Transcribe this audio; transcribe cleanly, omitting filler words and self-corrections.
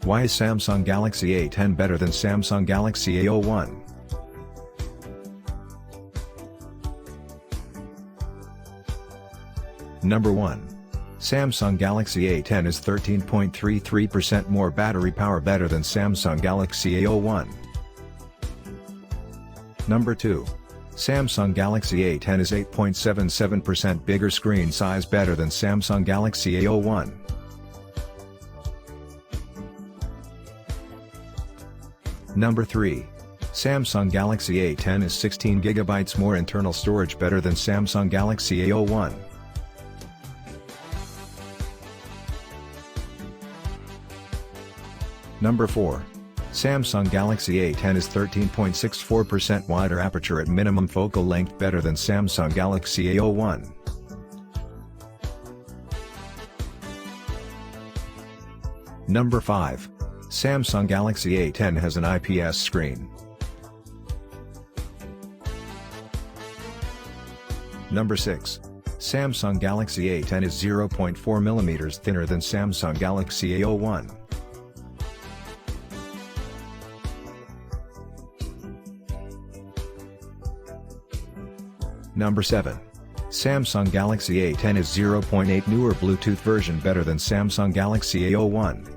Why is Samsung Galaxy A10 better than Samsung Galaxy A01? Number 1. Samsung Galaxy A10 is 13.33% more battery power better than Samsung Galaxy A01. Number 2. Samsung Galaxy A10 is 8.77% bigger screen size better than Samsung Galaxy A01. Number 3. Samsung Galaxy A10 is 16GB more internal storage better than Samsung Galaxy A01. Number 4. Samsung Galaxy A10 is 13.64% wider aperture at minimum focal length better than Samsung Galaxy A01. Number 5. Samsung Galaxy A10 has an IPS screen. Number 6. Samsung Galaxy A10 is 0.4mm thinner than Samsung Galaxy A01. Number 7. Samsung Galaxy A10 is 0.8 newer Bluetooth version better than Samsung Galaxy A01.